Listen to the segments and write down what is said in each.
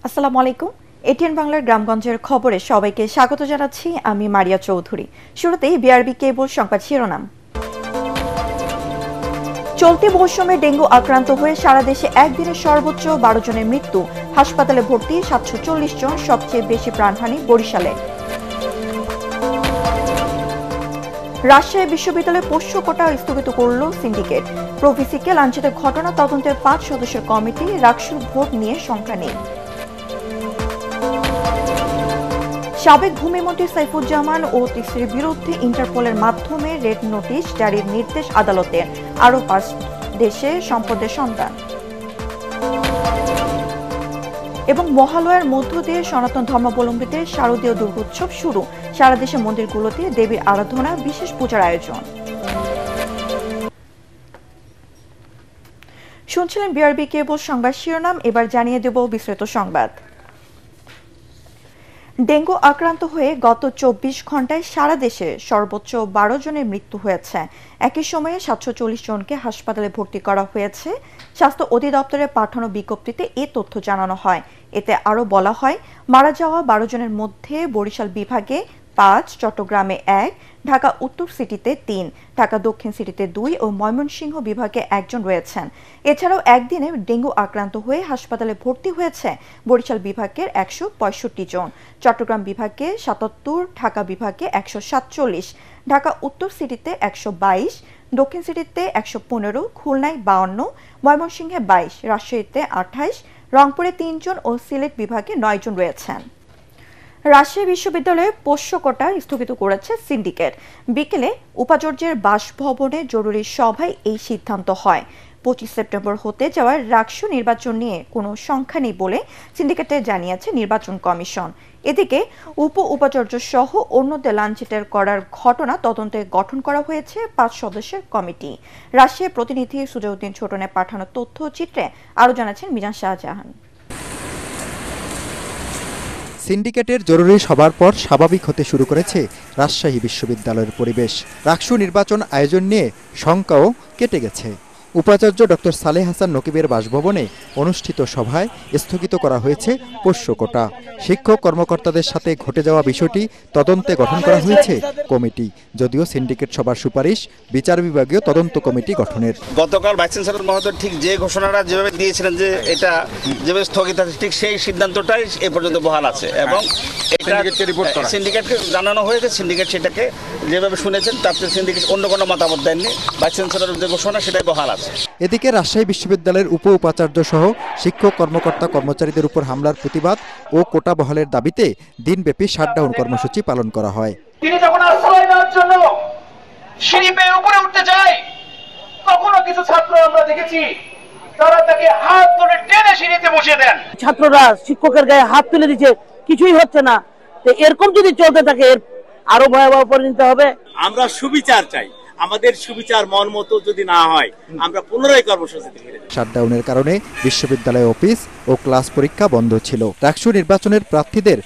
আসসালামু আলাইকুম। এটিএন বাংলার গ্রামগঞ্জের খবরে সবাইকে স্বাগত জানাচ্ছি। আমি মারিয়া চৌধুরী। শুরুতেই বিআরবি কেবল সংবাদ শিরোনাম। চলতি মৌসুমে ডেঙ্গু আক্রান্ত হয়ে সারা দেশে একদিনে সর্বোচ্চ ১২ জনের মৃত্যু। হাসপাতালে ভর্তি ৭৪০ জন, সবচেয়ে বেশি প্রাণহানি বরিশালে। রাজশাহী বিশ্ববিদ্যালয়ে পোষ্য কোটা স্থগিত করল সিন্ডিকেট। প্রভিসিকে লাঞ্ছিত ঘটনা তদন্তের ৫ সদস্যের কমিটি। রাকসুর ভোট নিয়ে শঙ্কা নেই। সাবেক ভূমিমন্ত্রী সাইফুজ্জামান ও তিস্তির বিরুদ্ধে ইন্টারপোলের মাধ্যমে রেড নোটিশ জারির নির্দেশ আদালতের। আরও ৫ দেশে সম্পদের সন্তান। এবং মহালয়ার মধ্য দিয়ে সনাতন ধর্মাবলম্বীদের শারদীয় দুর্গোৎসব শুরু। সারা দেশে মন্দিরগুলোতে দেবীর আরাধনা, বিশেষ পূজার আয়োজন। শুনছিলেন বিআরবি কেবল সংবাদ শিরোনাম। এবার জানিয়ে দেব বিস্তারিত সংবাদ। ডেঙ্গু আক্রান্ত হয়ে গত ২৪ ঘন্টায় সারা দেশে সর্বোচ্চ ১২ জনের মৃত্যু হয়েছে। একই সময়ে ৭৪০ জনকে হাসপাতালে ভর্তি করা হয়েছে। স্বাস্থ্য অধিদপ্তরের পাঠানো বিজ্ঞপ্তিতে এ তথ্য জানানো হয়। এতে আরও বলা হয়, মারা যাওয়া ১২ জনের মধ্যে বরিশাল বিভাগে ৫, চট্টগ্রামে ১, ঢাকা উত্তর সিটিতে ৩, ঢাকা দক্ষিণ সিটিতে ২ ও ময়মনসিংহ বিভাগে ১ জন রয়েছেন। এছাড়াও একদিনে ডেঙ্গু আক্রান্ত হয়ে হাসপাতালে ভর্তি হয়েছে বরিশাল বিভাগের ১৬৫ জন, চট্টগ্রাম বিভাগে ৭৭, ঢাকা বিভাগে ১৪৭, ঢাকা উত্তর সিটিতে ১২২, দক্ষিণ সিটিতে ১১৫, খুলনায় ৫২, ময়মনসিংহে ২২, রাজশাহীতে ২৮, রংপুরে ৩ জন ও সিলেট বিভাগে ৯ জন রয়েছেন। রাজশাহী বিশ্ববিদ্যালয়ে পোষ্য কোটা স্থগিত করেছে সিন্ডিকেট। বিকেলে উপাচার্যের বাসভবনে জরুরি সভায় এই সিদ্ধান্ত হয়। ২৫ সেপ্টেম্বর হতে যাওয়া রাকসু নির্বাচন নিয়ে কোনো সংখ্যা নেই বলে সিন্ডিকেটে জানিয়েছে নির্বাচন কমিশন। এদিকে উপ উপাচার্য সহ অন্যদের লাঞ্ছিত করার ঘটনা তদন্তে গঠন করা হয়েছে ৫ সদস্যের কমিটি। রাজশাহী প্রতিনিধি সুজাউদ্দিন ছোটনের পাঠানো তথ্যচিত্রে আরও জানাচ্ছেন মিজান শাহজাহান। সিন্ডিকেটের জরুরি সভার পর স্বাভাবিক হতে শুরু করেছে রাজশাহী বিশ্ববিদ্যালয়ের পরিবেশ। রাকসু নির্বাচন আয়োজন নিয়ে শঙ্কাও কেটে গেছে। উপাচার্য ডক্টর সালেহ হাসান নকিবের বাসভবনে অনুষ্ঠিত সভায় স্থগিত করা হয়েছে পোষ্য কোটা। শিক্ষক কর্মকর্তাদের সাথে ঘটে যাওয়া বিষয়টি তদন্তে গঠন করা হয়েছে কমিটি। যদিও সিন্ডিকেট সভার সুপারিশ বিচার বিভাগীয় তদন্ত কমিটি গঠনের। গতকাল ভাইস চ্যান্সেলর মহোদয় ঠিক যে ঘোষণাটা যেভাবে দিয়েছিলেন যে এটা যেভাবে স্থগিত আছে, ঠিক সেই সিদ্ধান্তটাই এ পর্যন্ত বহাল আছে এবং সিন্ডিকেটকে জানানো হয়েছে। সিন্ডিকেট সেটাকে যেভাবে শুনেছেন তাতে সিন্ডিকেট অন্য কোনো মতামত দেননি। ভাইস চ্যান্সেলরের যে ঘোষণা সেটাই বহাল আছে। এদিকে রাজশাহী বিশ্ববিদ্যালয়ের উপ উপাচার্য সহ শিক্ষক কর্মকর্তা কর্মচারীদের উপর হামলার প্রতিবাদ ও কোটা বহালের দাবিতে দিনব্যাপী শাটডাউন কর্মসূচি পালন করা হয়। তিনি যখন আশ্রয় নেওয়ার জন্য সিঁড়ি বেয়ে উপরে উঠতে যায়, তখনও কিছু ছাত্র আমরা দেখেছি তারা তাকে হাত ধরে টেনে সিঁড়িতে বসিয়ে দেন। ছাত্ররা শিক্ষকের গায়ে হাত তুলে দিচ্ছে, কিছুই হচ্ছে না। তো এরকম যদি চলতে থাকে এর আরো ভয়াবহ পরিণতি হবে। আমরা সুবিচার চাই। আমাদের সুবিচার মন মতো যদি না হয় আমরা পুনরায় কর্মসূচিতে ফিরে যাব। শাটডাউনের কারণে বিশ্ববিদ্যালয় অফিস ও ক্লাস পরীক্ষা বন্ধ ছিল। রাকসু নির্বাচনের প্রার্থীদের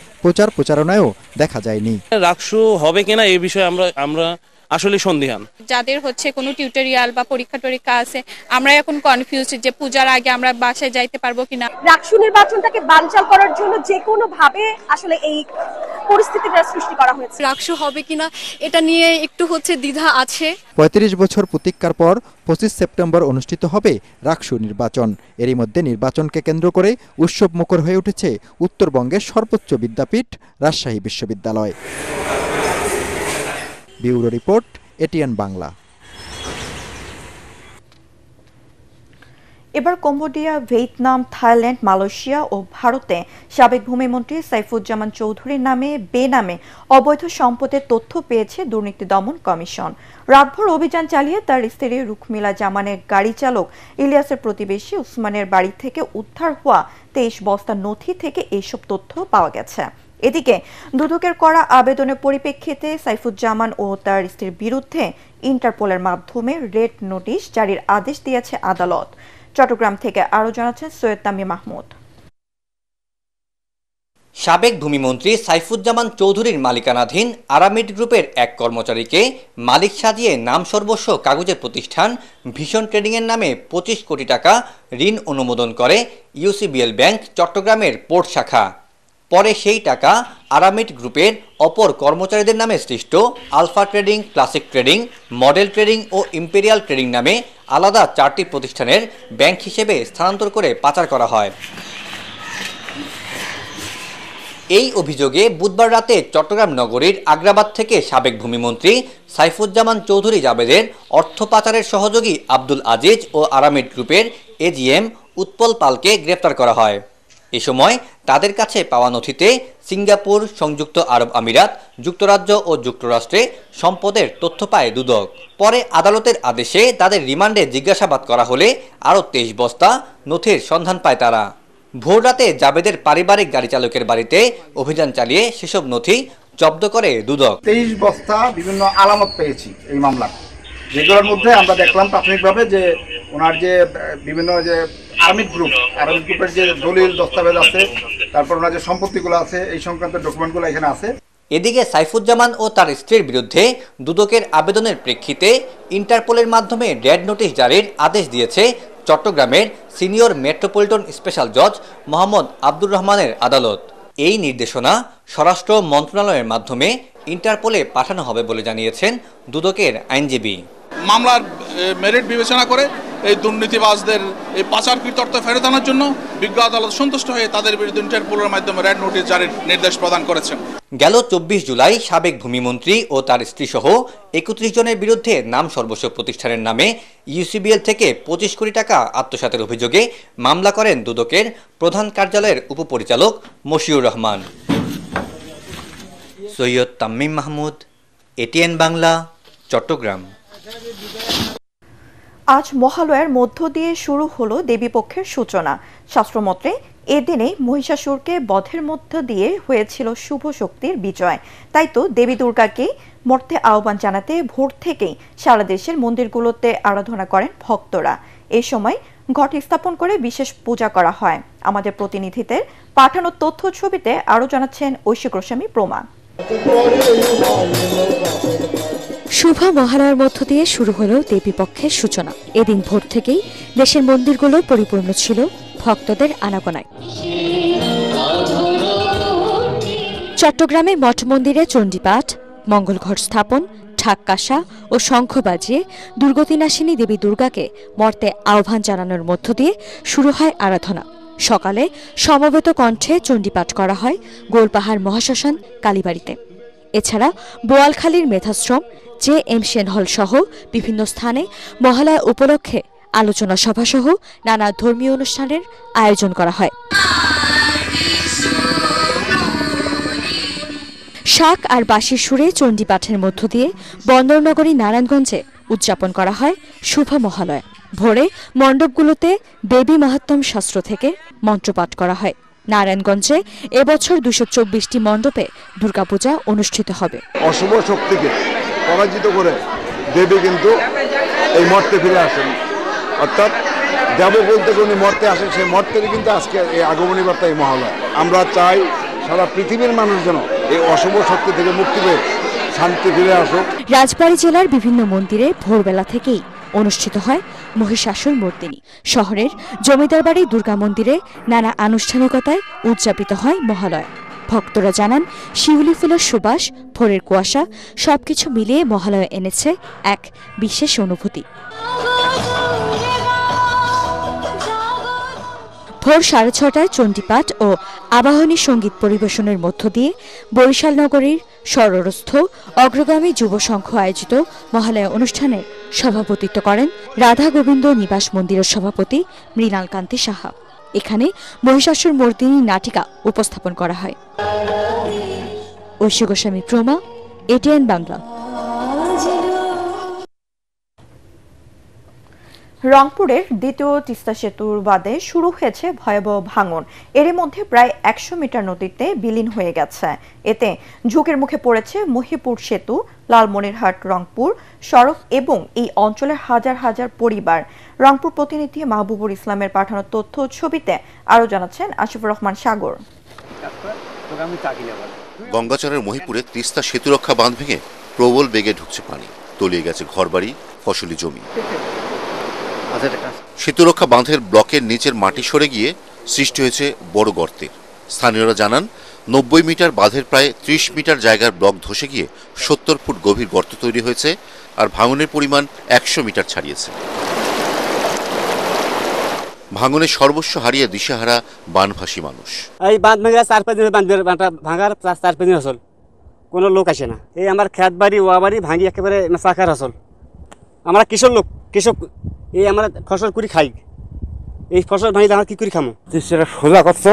প্রচারণায়ও দেখা যায়নি। রাকসু হবে কিনা এই বিষয়ে আমরা আসলে সন্দিহান। যাদের হচ্ছে কোনো টিউটোরিয়াল বা পরীক্ষা আছে, আমরা এখন কনফিউজড যে পূজার আগে আমরা বাসায় যাইতে পারবো কিনা। রাকসু নির্বাচনটাকে বানচাল করার জন্য যে কোনো ভাবে আসলে এই পরিস্থিতিটা সৃষ্টি করা হয়েছে। রাকসু হবে কিনা এটা নিয়ে একটু হচ্ছে দ্বিধা আছে। ৩৫ বছর প্রতীক্ষার পর ২৫ সেপ্টেম্বর অনুষ্ঠিত হবে রাকসু নির্বাচন। এরই মধ্যে নির্বাচনকে কেন্দ্র করে উৎসব মুখর হয়ে উঠেছে উত্তরবঙ্গের সর্বোচ্চ বিদ্যাপীঠ রাজশাহী বিশ্ববিদ্যালয়। Bureau report, ATN Bangla. এবার কম্বোডিয়া, ভিয়েতনাম, থাইল্যান্ড, মালয়েশিয়া ও ভারতে সাবেক ভূমিমন্ত্রী সাইফুজ্জামান চৌধুরীর নামে বেনামে অবৈধ সম্পদের তথ্য পেয়েছে দুর্নীতি দমন কমিশন। রাতভর অভিযান চালিয়ে তার স্ত্রী রুকমিলা জামানের গাড়ি চালক ইলিয়াসের প্রতিবেশী উসমানের বাড়ি থেকে উদ্ধার হওয়া ২৩ বস্তা নথি থেকে এইসব তথ্য পাওয়া গেছে। এদিকে দুদকের করা আবেদনের পরিপ্রেক্ষিতে সাইফুজ্জামান ও তার স্ত্রীর বিরুদ্ধে ইন্টারপোলের মাধ্যমে রেড নোটিশ জারির আদেশ দিয়েছে আদালত। চট্টগ্রাম থেকে আরও জানাচ্ছেন সৈয়দ তামিম মাহমুদ। সাবেক ভূমিমন্ত্রী সাইফুজ্জামান চৌধুরীর মালিকানাধীন আরামিড গ্রুপের এক কর্মচারীকে মালিক সাজিয়ে নাম সর্বস্ব কাগজের প্রতিষ্ঠান ভিশন ট্রেডিংয়ের নামে 25 কোটি টাকা ঋণ অনুমোদন করে ইউসিবিএল ব্যাংক চট্টগ্রামের পোর্ট শাখা। পরে সেই টাকা আরামিড গ্রুপের অপর কর্মচারীদের নামে সৃষ্ট alpha trading, classic trading, model trading ও ইম্পেরিয়াল ট্রেডিং নামে আলাদা 4টি প্রতিষ্ঠানের ব্যাংক হিসেবে স্থানান্তর করে পাচার করা হয়। এই অভিযোগে বুধবার রাতে চট্টগ্রাম নগরীর আগ্রাবাদ থেকে সাবেক ভূমিমন্ত্রী সাইফুজ্জামান চৌধুরী জাবেদের অর্থ পাচারের সহযোগী আব্দুল আজিজ ও আরামিড গ্রুপের এজিএম উৎপল পালকে গ্রেফতার করা হয়। এ সময় তাদের কাছে পাওয়া নথিতে সিঙ্গাপুর, সংযুক্ত আরব আমিরাত, যুক্তরাজ্য ও যুক্তরাষ্ট্রে সম্পদের তথ্য পায় দুদক। পরে আদালতের আদেশে তাদের রিমান্ডে জিজ্ঞাসাবাদ করা হলে আরও 23 বস্তা নথির সন্ধান পায় তারা। ভোররাতে জাবেদের পারিবারিক গাড়ি চালকের বাড়িতে অভিযান চালিয়ে সেসব নথি জব্দ করে দুদক। 23 বস্তা বিভিন্ন আলামত পেয়েছি এই মামলা, যেগুলোর মধ্যে আমরা দেখলাম প্রাথমিকভাবে যে ওনার যে বিভিন্ন যে আরামিড গ্রুপের যে দলিল দস্তাবেজ আছে, তারপর ওনার যে সম্পত্তিগুলো আছে, এই সংক্রান্ত ডকুমেন্টগুলো এখানে আছে। এদিকে সাইফুজ্জামান ও তার স্ত্রীর বিরুদ্ধে দুদকের আবেদনের প্রেক্ষিতে ইন্টারপোলের মাধ্যমে রেড নোটিশ জারির আদেশ দিয়েছে চট্টগ্রামের সিনিয়র মেট্রোপলিটন স্পেশাল জজ মোহাম্মদ আব্দুর রহমানের আদালত। এই নির্দেশনা স্বরাষ্ট্র মন্ত্রণালয়ের মাধ্যমে ইন্টারপোলে পাঠানো হবে বলে জানিয়েছেন দুদকের আইনজীবী। মামলার মেরিট বিবেচনা করে এই দুর্নীতিবাজদের এই পাচারকৃত অর্থ ফেরত আনার জন্য বিজ্ঞ আদালত সন্তুষ্ট হয়ে তাদের বিরুদ্ধে ইন্টারপোলের মাধ্যমে রেড নোটিশ জারির নির্দেশ প্রদান করেছেন। গেল 24 জুলাই সাবেক ভূমিমন্ত্রী ও তার স্ত্রী সহ 31 জনের বিরুদ্ধে নাম সর্বস্ব প্রতিষ্ঠানের নামে ইউসিবিএল থেকে 25 কোটি টাকা আত্মসাতের অভিযোগে মামলা করেন দুদকের প্রধান কার্যালয়ের উপপরিচালক মশিউর রহমান। সৈয়দ তামিম মাহমুদ, এটিএন বাংলা, চট্টগ্রাম। আজ মহালয়ার মধ্য দিয়ে শুরু হলো দেবীপক্ষের সূচনা। শাস্ত্রমতে এদিনে মহিষাসুরকে বধের মধ্য দিয়ে হয়েছিল শুভ শক্তির বিজয়। তাই তো দেবী দুর্গাকে মর্তে আহ্বান জানাতে ভোর থেকেই সারা দেশের মন্দিরগুলোতে আরাধনা করেন ভক্তরা। এই সময় ঘট স্থাপন করে বিশেষ পূজা করা হয়। আমাদের প্রতিনিধিদের পাঠানো তথ্য ছবিতে আরও জানাচ্ছেন ঐশী গোস্বামী প্রমা। শুভ মহালয়ার মধ্য দিয়ে শুরু হলো দেবীপক্ষের সূচনা। এদিন ভোর থেকেই দেশের মন্দিরগুলো পরিপূর্ণ ছিল ভক্তদের আনাগোনায়। চট্টগ্রামে মঠ মন্দিরে চণ্ডীপাঠ, মঙ্গলঘট স্থাপন, ঢাক কাঁসা ও শঙ্খ বাজিয়ে দুর্গতিনাশিনী দেবী দুর্গাকে মর্তে আহ্বান জানানোর মধ্য দিয়ে শুরু হয় আরাধনা। সকালে সমবেত কণ্ঠে চণ্ডীপাঠ করা হয় গোলপাহাড় মহাশ্মশান কালীবাড়িতে। এছাড়া বোয়ালখালীর মেধাশ্রম, JM সেন হল সহ বিভিন্ন স্থানে মহালয়া উপলক্ষে আলোচনা সভা সহ নানা ধর্মীয় অনুষ্ঠানের আয়োজন করা হয়। শাক আর বাঁশির সুরে চণ্ডীপাঠের মধ্য দিয়ে বন্দরনগরী নারায়ণগঞ্জে উদযাপন করা হয় শুভ মহালয়া। ভোরে মণ্ডপগুলোতে দেবী মাহাত্ম্য শাস্ত্র থেকে মন্ত্রপাঠ করা হয়। নারায়ণগঞ্জে এবছর 224টি মণ্ডপে দুর্গাপূজা অনুষ্ঠিত হবে। অশুভ শক্তিকে পরাজিত করে দেবী কিন্তু এই মর্তে ফিরে আসেন, অর্থাৎ দেবকুল থেকে উনি মর্তে আসেন। সেই মর্তেরই কিন্তু আজকে এই আগমনী বার্তা, এই মহালয়া। আমরা চাই সারা পৃথিবীর মানুষ যেন এই অশুভ শক্তি থেকে মুক্তি পেয়ে শান্তি ফিরে আসুক। রাজবাড়ী জেলার বিভিন্ন মন্দিরে ভোরবেলা থেকেই অনুষ্ঠিত হয় মহিষাসুর মর্দিনী। শহরের জমিদার বাড়ি দুর্গা মন্দিরে নানা আনুষ্ঠানিকতায় উদযাপিত হয় মহালয়া। ভক্তরা জানান শিউলি ফুলের সুবাস, ভোরের কুয়াশা সবকিছু মিলিয়ে মহালয়া এনেছে এক বিশেষ অনুভূতি। ভোর 6:30টায় চণ্ডীপাঠ ও আবাহনী সঙ্গীত পরিবেশনের মধ্য দিয়ে বরিশাল নগরীর সররস্থ অগ্রগামী যুব সংঘ আয়োজিত মহালয়া অনুষ্ঠানের সভাপতিত্ব করেন রাধা গোবিন্দ নিবাস মন্দিরের সভাপতি মৃণাল কান্তি সাহা। এখানে মহিষাসুর মর্দিনী নাটিকা উপস্থাপন করা হয়। ঐশী গোস্বামী প্রমা, এটিএন বাংলা। রংপুরের দ্বিতীয় তিস্তা সেতুর বাদে শুরু হয়েছে ভয়াবহ ভাঙন। এরই মধ্যে প্রায় 100 মিটার নদীতে বিলীন হয়ে গেছে। এতে ঝুঁকির মুখে পড়েছে মহিপুর সেতু, লালমনিরহাট রংপুর সড়ক এবং এই অঞ্চলের হাজার হাজার পরিবার। রংপুর প্রতিনিধি মাহবুবুর ইসলামের পাঠানো তথ্য ছবিতে আরও জানাচ্ছেন আসিফুর রহমান সাগর। গঙ্গাচরের মহিপুরে তিস্তা সেতুরক্ষা বাঁধ ভেঙে প্রবল বেগে ঢুকছে পানি, তলিয়ে গেছে ঘরবাড়ি, ফসলি জমি। সেতুরক্ষা বাঁধের ব্লকের নিচের মাটি সরে গিয়ে সৃষ্টি হয়েছে বড় গর্তের। স্থানীয়রা জানান 90 মিটার বাঁধের প্রায় 30 মিটার জায়গার ব্লক ধসে গিয়ে 70 ফুট গভীর গর্ত তৈরি হয়েছে, আর ভাঙনের পরিমাণ 100 মিটার ছাড়িয়েছে। ভাঙনে সর্বস্ব হারিয়ে দিশেহারা বানভাসী মানুষ। এই বাঁধ ভেঙে 4-5 দিন ভাঙার 4-5 দিন হল, কোনো লোক আসে না। এই আমার খেত বাড়ি ওয়া বাড়ি ভাঙি একেবারে চাকার হল। আমরা কৃষক এই আমরা ফসল করি খাই, এই ফসল ভাঙিলে আমরা কি করে খামো? সেটা সোজা করতো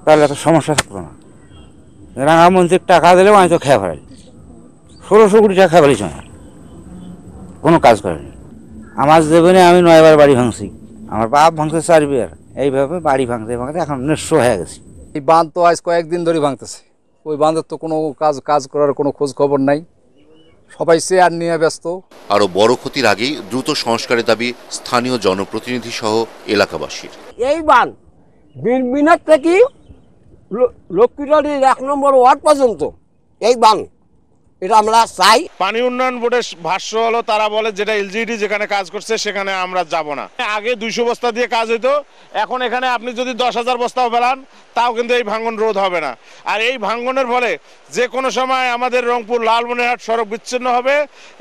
তাহলে এত সমস্যা থাকতো না। রাঙামন্ত্রীর টাকা দিলেও আমি তো খেয়ে ফেলাই, 1600 কোটি টাকা খেয়ে ফেলেছি, কোনো কাজ করেনি। আমার জীবনে আমি 9 বার বাড়ি ভাঙছি, আমার বাপ ভাঙছে 4 বার, এইভাবে বাড়ি ভাঙতে ভাঙতে এখন নিঃস্ব হয়ে গেছি। এই বাঁধ তো আজ কয়েকদিন ধরে ভাঙতেছে, ওই বাঁধের তো কোনো কাজ করার কোনো খোঁজ খবর নাই, সবাই চেয়ার নিয়ে ব্যস্ত। আরো বড় ক্ষতির আগেই দ্রুত সংস্কারের দাবি স্থানীয় জনপ্রতিনিধি সহ এলাকাবাসীর। এই বাঁধ বিনবিনার থেকে লক্ষ্মীবাড়ির 1 নম্বর ওয়ার্ড পর্যন্ত এই বাঁধ, এটা আমরা চাই। পানি উন্নয়ন বোর্ডের ভাষ্য হলো, তারা বলে যেটা এলজিডি যেখানে কাজ করছে সেখানে আমরা যাব না। আগে 200 বস্তা দিয়ে কাজ হইতো, এখন এখানে আপনি যদি 10,000 বস্তাও ফেলান তাও কিন্তু এই ভাঙন রোধ হবে না। আর এই ভাঙনের ফলে যে কোনো সময় আমাদের রংপুর লালমনিরহাট সড়ক বিচ্ছিন্ন হবে,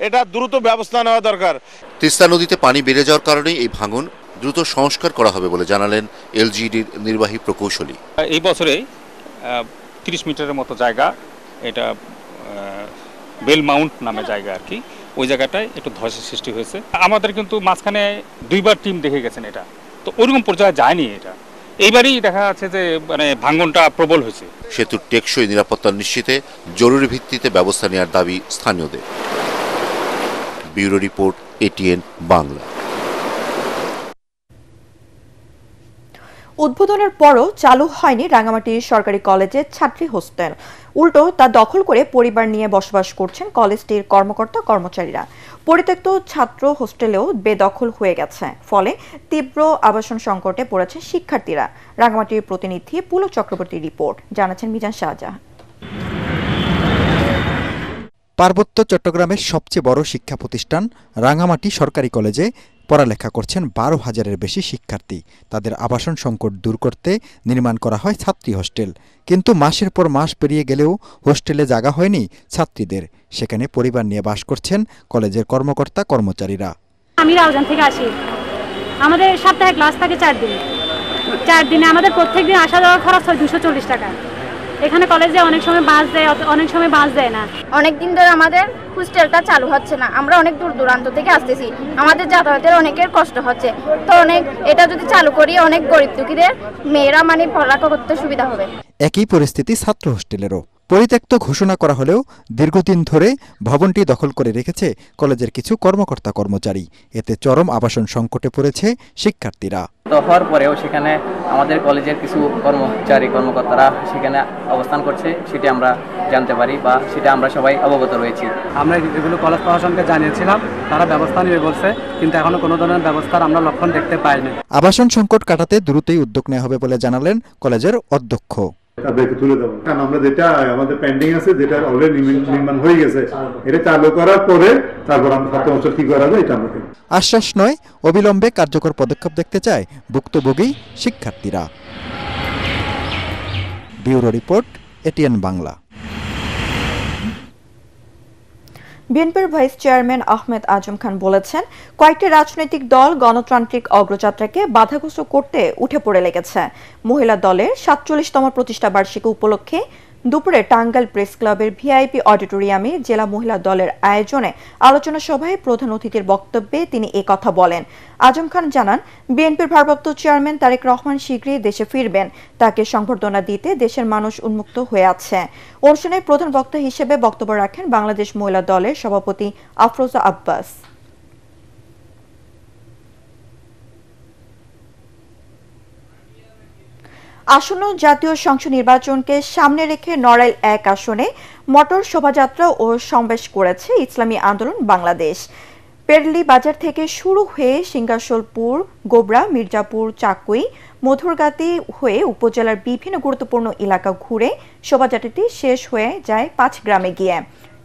এটা দ্রুত ব্যবস্থা নেওয়া দরকার। তিস্তা নদীতে পানি বেড়ে যাওয়ার কারণে এই ভাঙন দ্রুত সংস্কার করা হবে বলে জানালেন এলজিডির নির্বাহী প্রকৌশলী। এই বছরে 30 মিটারের মতো জায়গা, এটা বেল মাউন্ট নামে জায়গা আর কি, ওই জায়গাটায় একটু ধসের সৃষ্টি হয়েছে। আমাদের কিন্তু মাঝখানে 2 বার টিম দেখে গেছেন, এটা তো ওইরকম পর্যায়ে যায়নি। এটা এইবারই দেখা যাচ্ছে যে মানে ভাঙনটা প্রবল হয়েছে। সেতুর টেকসই নিরাপত্তা নিশ্চিতে জরুরি ভিত্তিতে ব্যবস্থা নেওয়ার দাবি স্থানীয়দের। Bureau report, ATN Bangla. উদ্বোধনের পরও চালু হয়নি রাঙামাটি সরকারি কলেজের ছাত্রী হোস্টেল, উল্টো তা দখল করে পরিবার নিয়ে বসবাস করছেন কলেজটির কর্মকর্তা কর্মচারীরা। পরিত্যক্ত ছাত্র হোস্টেলেও বেদখল হয়ে গেছে, ফলে তীব্র আবাসন সংকটে পড়েছে শিক্ষার্থীরা। রাঙামাটির প্রতিনিধি পুলক চক্রবর্তীর রিপোর্ট, জানাচ্ছেন মিজান শাহজাহান। পার্বত্য চট্টগ্রামের সবচেয়ে বড় শিক্ষা প্রতিষ্ঠান রাঙামাটি সরকারি কলেজে পড়ালেখা করছেন 12,000-এর বেশি শিক্ষার্থী। তাদের আবাসন সংকট দূর করতে নির্মাণ করা হয় ছাত্রী হোস্টেল, কিন্তু মাসের পর মাস পেরিয়ে গেলেও হোস্টেলে জায়গা হয়নি ছাত্রীদের। সেখানে পরিবার নিয়ে বাস করছেন কলেজের কর্মকর্তা কর্মচারীরা। আমি রাউজান থেকে আসি, আমাদের সপ্তাহে ক্লাস থাকে 4 দিন। 4 দিনে আমাদের প্রত্যেকদিন আসা যাওয়া খরচ হয় 240 টাকা। এখানে কলেজে অনেক সময় বাস দেয়, অনেক সময় বাস দেয় না। অনেক দিন ধরে আমাদের হোস্টেলটা চালু হচ্ছে না, আমরা অনেক দূর দূরান্ত থেকে আসতেছি, আমাদের যাতায়াতের অনেকের কষ্ট হচ্ছে। তো এটা যদি চালু করি অনেক গরিব দুঃখীদের মেয়েরা মানে পড়ালেখা করতে সুবিধা হবে। একই পরিস্থিতি ছাত্র হোস্টেলেরও। পরিত্যক্ত ঘোষণা করা হলেও দীর্ঘদিন ধরে ভবনটি দখল করে রেখেছে কলেজের কিছু কর্মকর্তা কর্মচারী। এতে চরম আবাসন সংকটে পড়েছে শিক্ষার্থীরা। হওয়ার পরেও সেখানে আমাদের কলেজের কিছু কর্মকর্তারা সেখানে অবস্থান করছে, সেটি আমরা জানতে পারি বা সেটা আমরা সবাই অবগত রয়েছি। আমরা এগুলো কলেজ প্রশাসনকে জানিয়েছিলাম, তারা ব্যবস্থা নেবে বলছে, কিন্তু এখনো কোনো ধরনের ব্যবস্থার আমরা লক্ষণ দেখতে পাইনি। আবাসন সংকট কাটাতে দ্রুতই উদ্যোগ নেওয়া হবে বলে জানালেন কলেজের অধ্যক্ষ। তাদেরকে তুলে দেবো, কারণ আমরা যেটা আমাদের পেন্ডিং আছে, যেটা অলরেডি নির্মাণ হয়ে গেছে, এটা চালু করার পরে তারপর আমরা 7 বছর কি করা যায় এটা আমরা আশ্বাস নয়, অবিলম্বে কার্যকর পদক্ষেপ দেখতে চায় ভুক্তভোগী শিক্ষার্থীরা। Bureau report, ATN Bangla. বিএনপির ভাইস চেয়ারম্যান আহমেদ আজম খান বলেছেন, কয়েকটি রাজনৈতিক দল গণতান্ত্রিক অগ্রযাত্রাকে বাধাগ্রস্ত করতে উঠে পড়ে লেগেছে। মহিলা দলের 47তম প্রতিষ্ঠা বার্ষিকী উপলক্ষে দুপুরে টাঙ্গাইল প্রেস ক্লাবের ভিআইপি অডিটোরিয়ামে জেলা মহিলা দলের আয়োজনে আলোচনা সভায় প্রধান অতিথির বক্তব্যে তিনি কথা বলেন। আজম খান জানান, বিএনপির ভারপ্রাপ্ত চেয়ারম্যান তারেক রহমান শীঘ্রই দেশে ফিরবেন, তাকে সংবর্ধনা দিতে দেশের মানুষ উন্মুক্ত হয়ে আছে। অনুষ্ঠানে প্রধান বক্তা হিসেবে বক্তব্য রাখেন বাংলাদেশ মহিলা দলের সভাপতি আফরোজা আব্বাস। আসন্ন জাতীয় সংসদ নির্বাচনকে সামনে রেখে নড়াইল 1 আসনে মোটর শোভাযাত্রা ও সমাবেশ করেছে ইসলামী আন্দোলন বাংলাদেশ। পেরলি বাজার থেকে শুরু হয়ে সিংহাসলপুর, গোবরা, মির্জাপুর, চাকুই, মধুরগাতি হয়ে উপজেলার বিভিন্ন গুরুত্বপূর্ণ এলাকা ঘুরে শোভাযাত্রাটি শেষ হয়ে যায় 5 গ্রামে গিয়ে।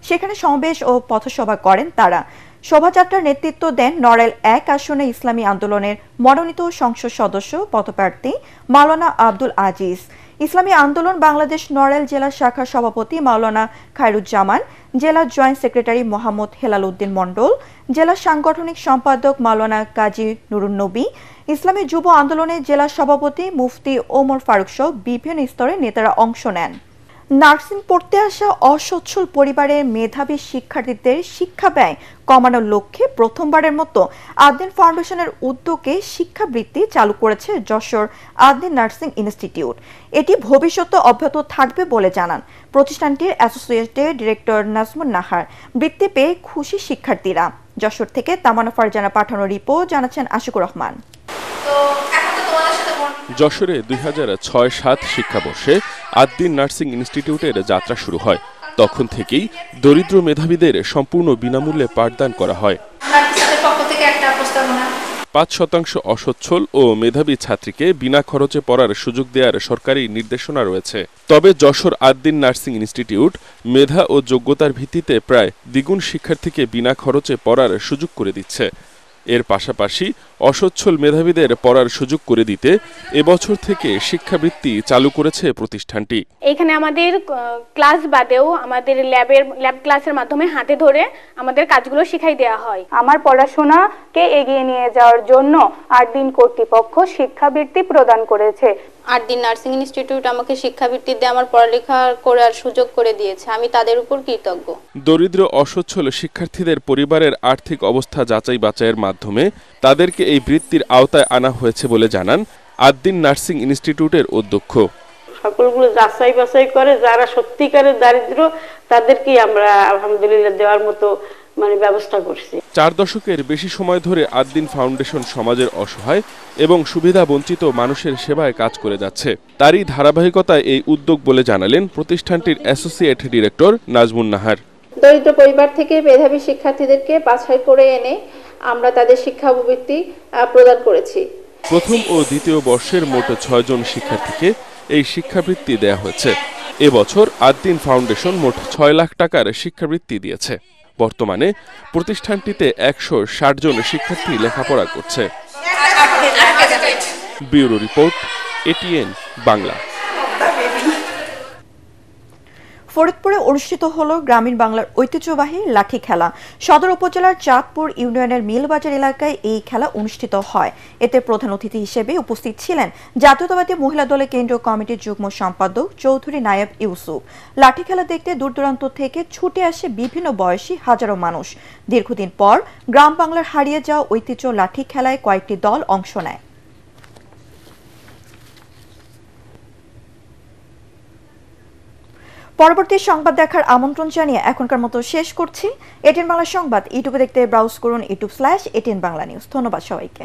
সেখানে সমাবেশ ও পথসভা করেন তারা। শোভাযাত্রার নেতৃত্ব দেন নড়াইল 1 আসনে ইসলামী আন্দোলনের মনোনীত সংসদ সদস্য পদপ্রার্থী মাওলানা আব্দুল আজিজ, ইসলামী আন্দোলন বাংলাদেশ নড়াইল জেলা শাখার সভাপতি মাওলানা খায়রুজ্জামান, জেলা জয়েন্ট সেক্রেটারি মোহাম্মদ হেলাল উদ্দিন মণ্ডল, জেলা সাংগঠনিক সম্পাদক মাওলানা কাজী নুরুন্নবী, ইসলামী যুব আন্দোলনের জেলা সভাপতি মুফতি ওমর ফারুক সহ বিভিন্ন স্তরের নেতারা অংশ নেন। নার্সিং পড়তে আসা অসচ্ছল পরিবারের মেধাবী শিক্ষার্থীদের শিক্ষা ব্যয় কমানোর লক্ষ্যে প্রথমবারের মতো আদ্দিন ফাউন্ডেশনের উদ্যোগে শিক্ষাবৃত্তি চালু করেছে যশোর আদ্দিন নার্সিং ইনস্টিটিউট। এটি ভবিষ্যতে অব্যাহত থাকবে বলে জানান প্রতিষ্ঠানটির অ্যাসোসিয়েটেড ডিরেক্টর নাজমুন নাহার। বৃত্তি পেয়ে খুশি শিক্ষার্থীরা। যশোর থেকে তামান্না ফারজানা পাঠানো রিপোর্ট, জানাচ্ছেন আশিকুর রহমান। যশোরে 2006-07 শিক্ষাবর্ষে আদ্দিন নার্সিং ইনস্টিটিউটের যাত্রা শুরু হয়। তখন থেকেই দরিদ্র মেধাবীদের সম্পূর্ণ বিনামূল্যে পাঠদান করা হয়। 5% অসচ্ছল ও মেধাবী ছাত্রীকে বিনা খরচে পড়ার সুযোগ দেওয়ার সরকারি নির্দেশনা রয়েছে। তবে যশোর আদ্দিন নার্সিং ইনস্টিটিউট মেধা ও যোগ্যতার ভিত্তিতে প্রায় দ্বিগুণ শিক্ষার্থীকে বিনা খরচে পড়ার সুযোগ করে দিচ্ছে। এর পাশাপাশি অসচ্ছল মেধাবীদের পড়ার সুযোগ করে দিতে এবছর থেকে শিক্ষাবৃত্তি চালু করেছে প্রতিষ্ঠানটি। এখানে আমাদের ক্লাস বাদেও আমাদের ল্যাব ক্লাসের মাধ্যমে হাতে ধরে আমাদের কাজগুলো শিখাই দেওয়া হয়। আমার পড়াশোনাকে এগিয়ে নিয়ে যাওয়ার জন্য আদ্দিন কর্তৃপক্ষ শিক্ষাবৃত্তি প্রদান করেছে। আদ্দিন নার্সিং ইনস্টিটিউট আমাকে শিক্ষাবৃত্তি দিয়ে আমার পড়ালেখা করার সুযোগ করে দিয়েছে। আমি তাদের উপর কৃতজ্ঞ। দরিদ্র অসচ্ছল শিক্ষার্থীদের পরিবারের আর্থিক অবস্থা যাচাই বাছাইয়ের মাধ্যমে তাদেরকে এই বৃত্তির আওতায় আনা হয়েছে বলে জানান আদ্দিন নার্সিং ইনস্টিটিউটের অধ্যক্ষ। সকলগুলো যাচাই বাছাই করে যারা সত্যিকারের দারিদ্র তাদেরকে আমরা আলহামদুলিল্লাহ দেওয়ার মতো ব্যবস্থা করছি। 4 দশকের বেশি সময় ধরে আদ্দিন ফাউন্ডেশন সমাজের অসহায় এবং সুবিধা বঞ্চিত মানুষের সেবায় কাজ করে যাচ্ছে। তারই ধারাবাহিকতায় এই উদ্যোগ বলে জানালেন প্রতিষ্ঠানটির অ্যাসোসিয়েট ডিরেক্টর নাজমুন নাহার। দরিদ্র পরিবার থেকে মেধাবী শিক্ষার্থীদেরকে বাছাই করে এনে আমরা তাদের শিক্ষাবৃত্তি প্রদান করেছি। প্রথম ও দ্বিতীয় বর্ষের মোট 6 জন শিক্ষার্থীকে এই শিক্ষাবৃত্তি দেয়া হয়েছে। এবছর আদ্দিন ফাউন্ডেশন মোট 6 লাখ টাকার শিক্ষাবৃত্তি দিয়েছে। বর্তমানে প্রতিষ্ঠানটিতে 160 জন শিক্ষার্থী লেখাপড়া করছে। Bureau report, ATN Bangla. ফরিদপুরে অনুষ্ঠিত হলো গ্রামীণ বাংলার ঐতিহ্যবাহী লাঠি খেলা। সদর উপজেলার চাঁদপুর ইউনিয়নের মিলবাজার এলাকায় এই খেলা অনুষ্ঠিত হয়। এতে প্রধান অতিথি হিসেবে উপস্থিত ছিলেন জাতীয়তাবাদী মহিলা দলের কেন্দ্রীয় কমিটির যুগ্ম সম্পাদক চৌধুরী নায়েব ইউসুফ। লাঠি খেলা দেখতে দূর দূরান্ত থেকে ছুটে আসে বিভিন্ন বয়সী হাজারো মানুষ। দীর্ঘদিন পর গ্রাম বাংলার হারিয়ে যাওয়া ঐতিহ্য লাঠি খেলায় কয়েকটি দল অংশ নেয়। পরবর্তী সংবাদ দেখার আমন্ত্রণ জানিয়ে এখনকার মতো শেষ করছি। এটিএন বাংলা সংবাদ ইউটিউবে দেখতে ব্রাউজ করুন youtube/ATN বাংলা নিউজ। ধন্যবাদ সবাইকে।